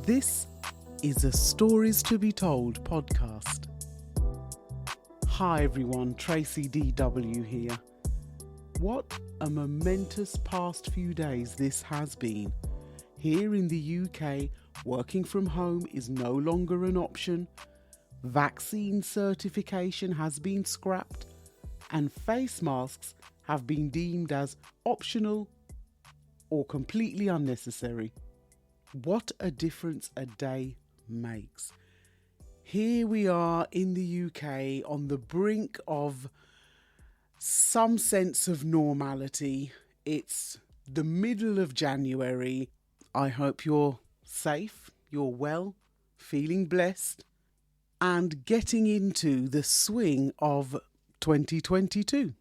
This is a Stories to be Told podcast. Hi everyone, Tracy DW here. What a momentous past few days this has been. Here in the UK, working from home is no longer an option. Vaccine certification has been scrapped and face masks have been deemed as optional or completely unnecessary. What a difference a day makes. Here we are in the UK on the brink of some sense of normality. It's the middle of January. I hope you're safe, you're well, feeling blessed, and getting into the swing of 2022.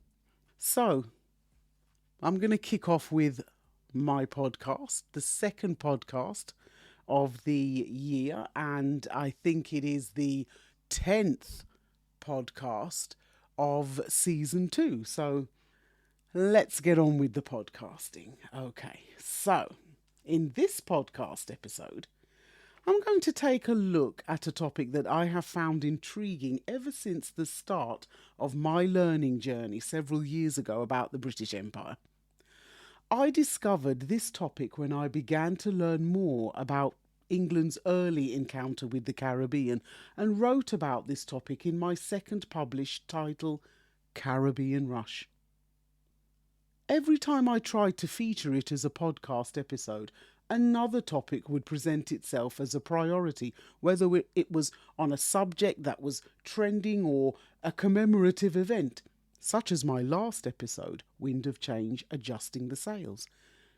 So, I'm going to kick off with my podcast, the second podcast of the year, and I think it is the 10th podcast of season 2. So let's get on with the podcasting. Okay, so in this podcast episode, I'm going to take a look at a topic that I have found intriguing ever since the start of my learning journey several years ago about the British Empire. I discovered this topic when I began to learn more about England's early encounter with the Caribbean and wrote about this topic in my second published title, Caribbean Rush. Every time I tried to feature it as a podcast episode, another topic would present itself as a priority, whether it was on a subject that was trending or a commemorative event, such as my last episode, Wind of Change, Adjusting the Sails.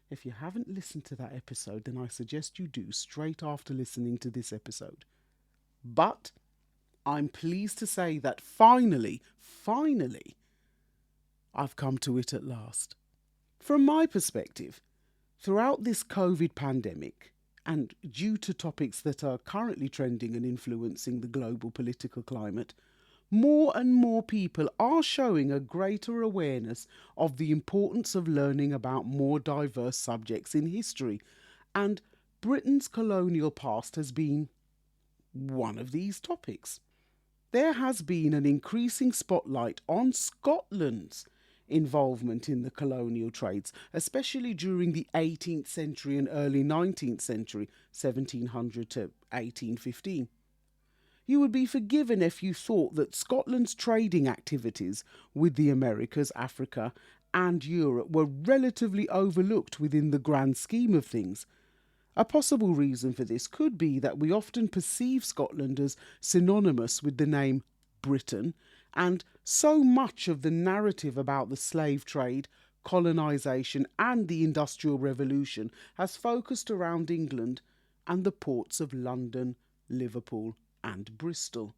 If you haven't listened to that episode, then I suggest you do straight after listening to this episode. But I'm pleased to say that finally, I've come to it at last. From my perspective, throughout this COVID pandemic, and due to topics that are currently trending and influencing the global political climate, more and more people are showing a greater awareness of the importance of learning about more diverse subjects in history, and Britain's colonial past has been one of these topics. There has been an increasing spotlight on Scotland's involvement in the colonial trades, especially during the 18th century and early 19th century, 1700 to 1815. You would be forgiven if you thought that Scotland's trading activities with the Americas, Africa and Europe were relatively overlooked within the grand scheme of things. A possible reason for this could be that we often perceive Scotland as synonymous with the name Britain, and so much of the narrative about the slave trade, colonisation and the Industrial Revolution has focused around England and the ports of London, Liverpool and Bristol.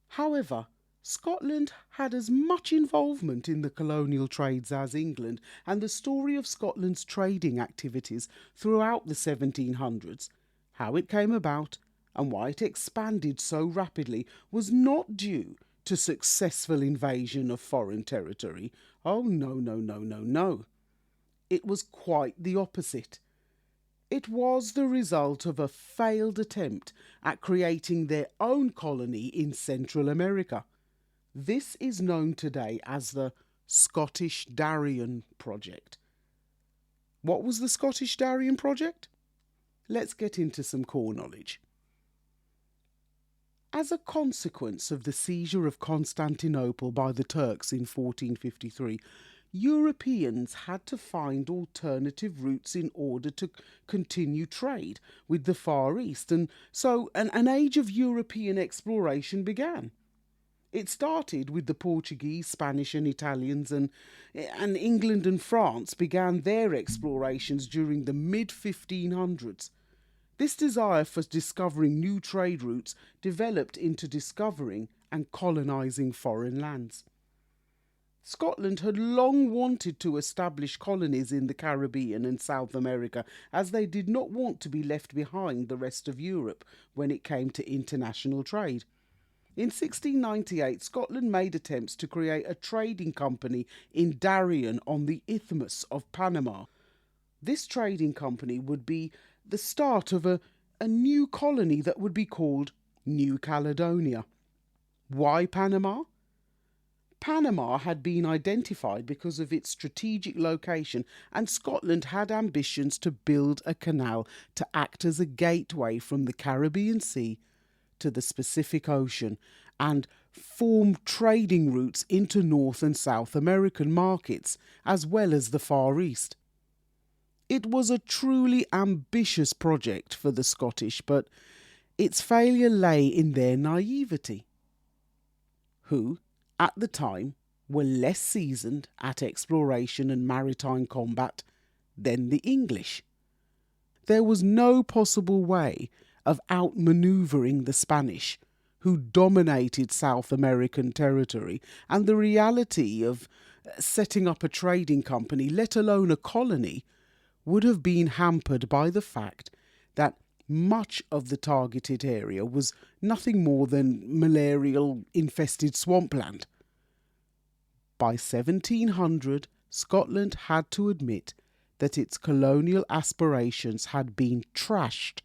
However, Scotland had as much involvement in the colonial trades as England, and the story of Scotland's trading activities throughout the 1700s, how it came about and why it expanded so rapidly, was not due to successful invasion of foreign territory. Oh no. It was quite the opposite. It was the result of a failed attempt at creating their own colony in Central America. This is known today as the Scottish Darien Project. What was the Scottish Darien Project? Let's get into some core knowledge. As a consequence of the seizure of Constantinople by the Turks in 1453, Europeans had to find alternative routes in order to continue trade with the Far East, and so an age of European exploration began. It started with the Portuguese, Spanish and Italians, and England and France began their explorations during the mid-1500s. This desire for discovering new trade routes developed into discovering and colonising foreign lands. Scotland had long wanted to establish colonies in the Caribbean and South America, as they did not want to be left behind the rest of Europe when it came to international trade. In 1698, Scotland made attempts to create a trading company in Darien on the Isthmus of Panama. This trading company would be the start of a a new colony that would be called New Caledonia. Why Panama? Panama had been identified because of its strategic location, and Scotland had ambitions to build a canal to act as a gateway from the Caribbean Sea to the Pacific Ocean and form trading routes into North and South American markets, as well as the Far East. It was a truly ambitious project for the Scottish, but its failure lay in their naivety, who, at the time, were less seasoned at exploration and maritime combat than the English. There was no possible way of outmanoeuvring the Spanish, who dominated South American territory, and the reality of setting up a trading company, let alone a colony, would have been hampered by the fact that much of the targeted area was nothing more than malarial-infested swampland. By 1700, Scotland had to admit that its colonial aspirations had been trashed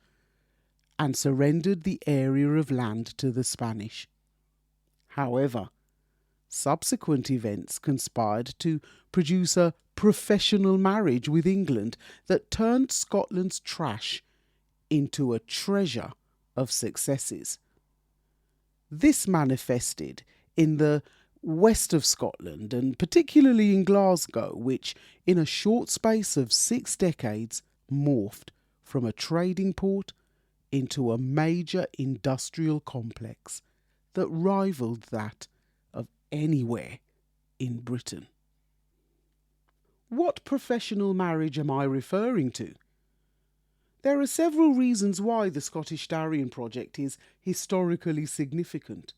and surrendered the area of land to the Spanish. However, subsequent events conspired to produce a professional marriage with England that turned Scotland's trash into a treasure of successes. This manifested in the west of Scotland, and particularly in Glasgow, which in a short space of 6 decades morphed from a trading port into a major industrial complex that rivaled that of anywhere in Britain. What professional marriage am I referring to? There are several reasons why the Scottish Darien Project is historically significant.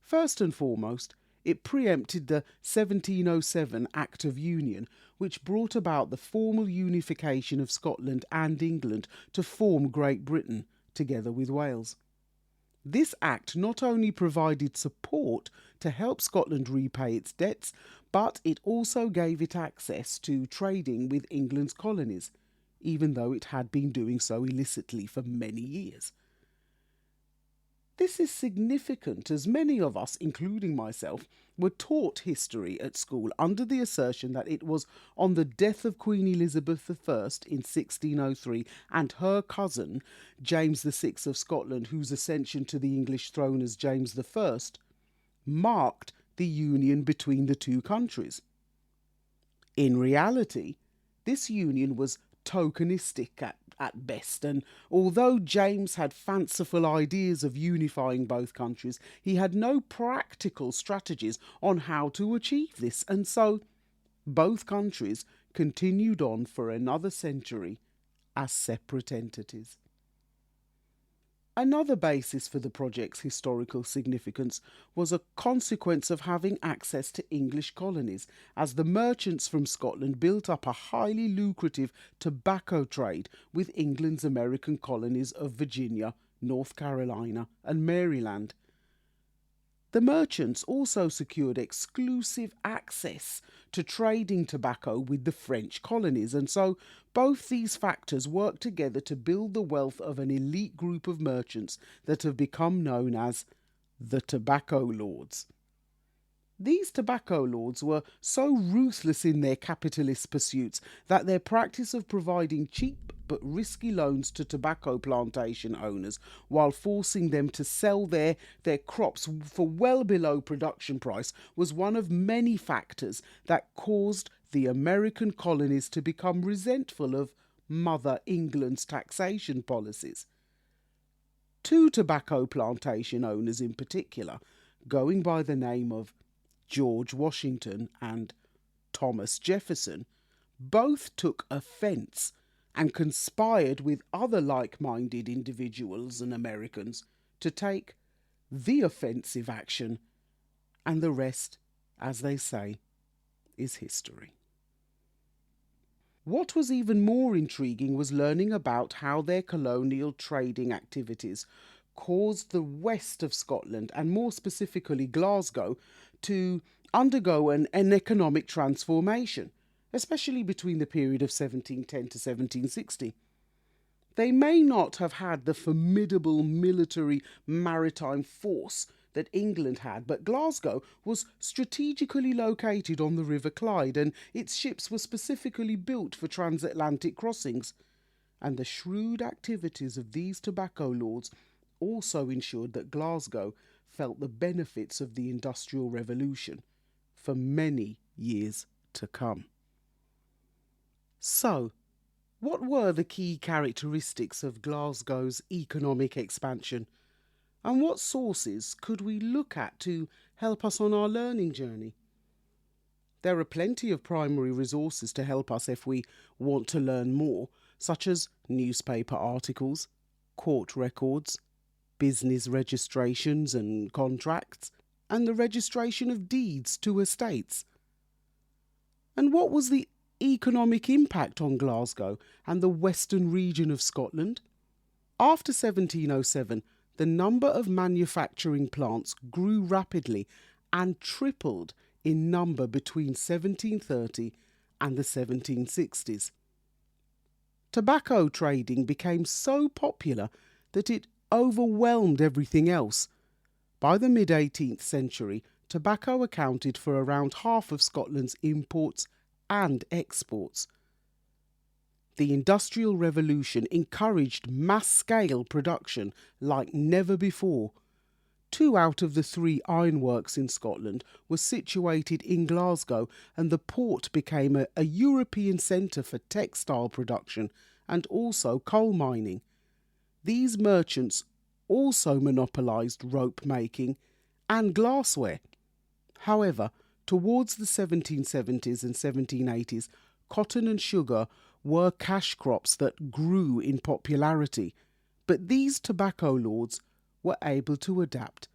First and foremost, it preempted the 1707 Act of Union, which brought about the formal unification of Scotland and England to form Great Britain, together with Wales. This act not only provided support to help Scotland repay its debts, but it also gave it access to trading with England's colonies, even though it had been doing so illicitly for many years. This is significant as many of us, including myself, were taught history at school under the assertion that it was on the death of Queen Elizabeth I in 1603 and her cousin, James VI of Scotland, whose ascension to the English throne as James I, marked the union between the two countries. In reality, this union was tokenistic at best, and although James had fanciful ideas of unifying both countries, he had no practical strategies on how to achieve this, and so both countries continued on for another century as separate entities. Another basis for the project's historical significance was a consequence of having access to English colonies, as the merchants from Scotland built up a highly lucrative tobacco trade with England's American colonies of Virginia, North Carolina, and Maryland. The merchants also secured exclusive access to trading tobacco with the French colonies, and so both these factors worked together to build the wealth of an elite group of merchants that have become known as the Tobacco Lords. These tobacco lords were so ruthless in their capitalist pursuits that their practice of providing cheap but risky loans to tobacco plantation owners while forcing them to sell their crops for well below production price was one of many factors that caused the American colonies to become resentful of Mother England's taxation policies. 2 tobacco plantation owners in particular, going by the name of George Washington and Thomas Jefferson, both took offence and conspired with other like-minded individuals and Americans to take the offensive action, and the rest, as they say, is history. What was even more intriguing was learning about how their colonial trading activities caused the west of Scotland, and more specifically Glasgow, to undergo an economic transformation, especially between the period of 1710 to 1760. They may not have had the formidable military maritime force that England had, but Glasgow was strategically located on the River Clyde and its ships were specifically built for transatlantic crossings. And the shrewd activities of these tobacco lords also ensured that Glasgow felt the benefits of the Industrial Revolution for many years to come. So, what were the key characteristics of Glasgow's economic expansion? And what sources could we look at to help us on our learning journey? There are plenty of primary resources to help us if we want to learn more, such as newspaper articles, court records, business registrations and contracts, and the registration of deeds to estates. And what was the economic impact on Glasgow and the western region of Scotland? After 1707, the number of manufacturing plants grew rapidly and tripled in number between 1730 and the 1760s. Tobacco trading became so popular that it overwhelmed everything else. By the mid-18th century, tobacco accounted for around half of Scotland's imports and exports. The Industrial Revolution encouraged mass-scale production like never before. 2 out of the 3 ironworks in Scotland were situated in Glasgow, and the port became a European centre for textile production and also coal mining. These merchants also monopolised rope making and glassware. However, towards the 1770s and 1780s, cotton and sugar were cash crops that grew in popularity, but these tobacco lords were able to adapt,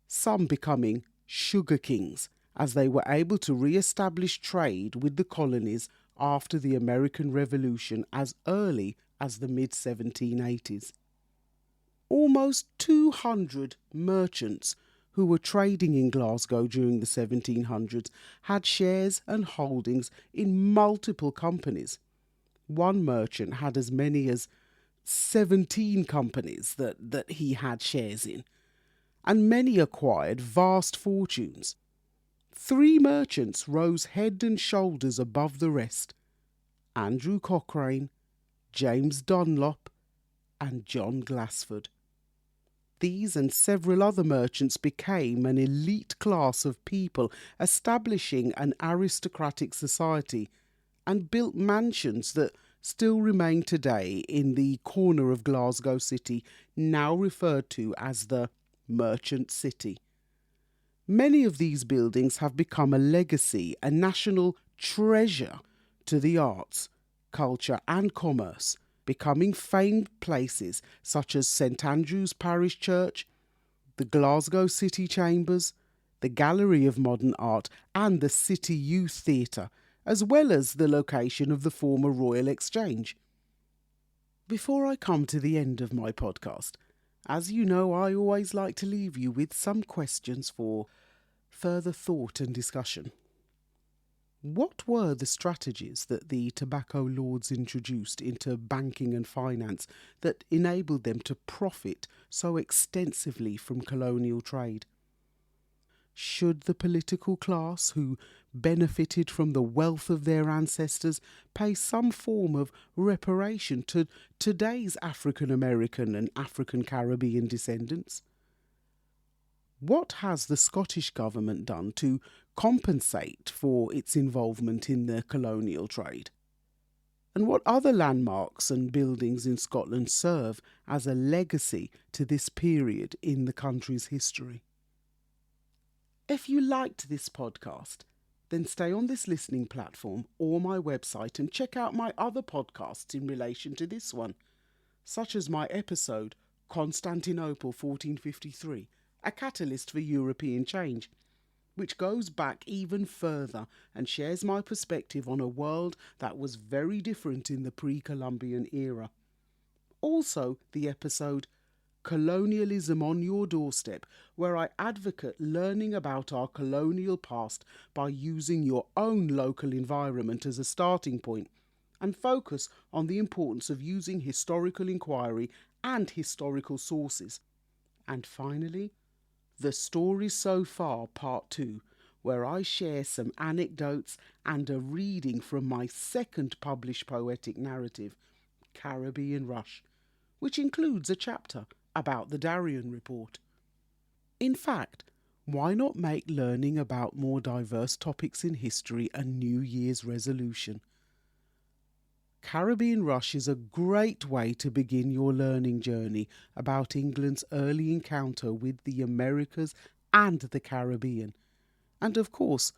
some becoming sugar kings, as they were able to re-establish trade with the colonies after the American Revolution as early as the mid-1780s. Almost 200 merchants who were trading in Glasgow during the 1700s had shares and holdings in multiple companies. One merchant had as many as 17 companies that he had shares in, and many acquired vast fortunes. 3 merchants rose head and shoulders above the rest: Andrew Cochrane, James Dunlop, and John Glassford. These and several other merchants became an elite class of people, establishing an aristocratic society, and built mansions that still remain today in the corner of Glasgow City, now referred to as the Merchant City. Many of these buildings have become a legacy, a national treasure to the arts, culture and commerce, becoming famed places such as St Andrew's Parish Church, the Glasgow City Chambers, the Gallery of Modern Art and the City Youth Theatre, as well as the location of the former Royal Exchange. Before I come to the end of my podcast, as you know, I always like to leave you with some questions for further thought and discussion. What were the strategies that the tobacco lords introduced into banking and finance that enabled them to profit so extensively from colonial trade? Should the political class who benefited from the wealth of their ancestors pay some form of reparation to today's African American and African Caribbean descendants? What has the Scottish Government done to compensate for its involvement in the colonial trade? And what other landmarks and buildings in Scotland serve as a legacy to this period in the country's history? If you liked this podcast, then stay on this listening platform or my website and check out my other podcasts in relation to this one, such as my episode Constantinople 1453, a catalyst for European change, which goes back even further and shares my perspective on a world that was very different in the pre-Columbian era. Also, the episode Colonialism on Your Doorstep, where I advocate learning about our colonial past by using your own local environment as a starting point, and focus on the importance of using historical inquiry and historical sources. And finally, The Stories So Far Part 2, where I share some anecdotes and a reading from my second published poetic narrative, Caribbean Rush, which includes a chapter about the Darien Report. In fact, why not make learning about more diverse topics in history a New Year's resolution? Caribbean Rush is a great way to begin your learning journey about England's early encounter with the Americas and the Caribbean. And of course,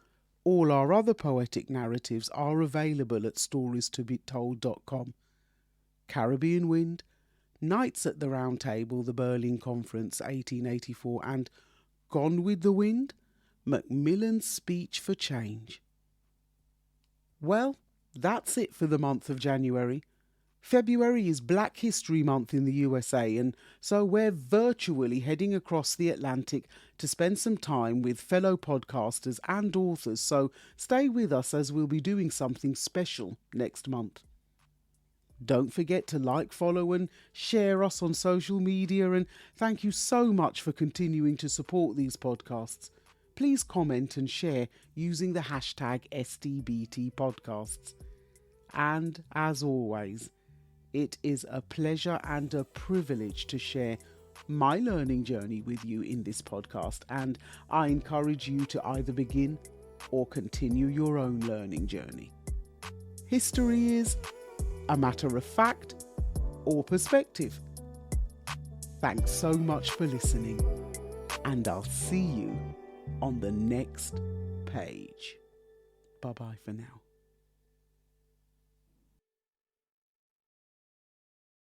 all our other poetic narratives are available at storiestobetold.com. Caribbean Wind, Knights at the Round Table, the Berlin Conference 1884, and Gone with the Wind, Macmillan's Speech for Change. Well, that's it for the month of January. February is Black History Month in the USA, and so we're virtually heading across the Atlantic to spend some time with fellow podcasters and authors, so stay with us as we'll be doing something special next month. Don't forget to like, follow and share us on social media, and thank you so much for continuing to support these podcasts. Please comment and share using the hashtag #SDBTpodcasts. And as always, it is a pleasure and a privilege to share my learning journey with you in this podcast, and I encourage you to either begin or continue your own learning journey. History is a matter of fact or perspective. Thanks so much for listening, and I'll see you on the next page. Bye-bye for now.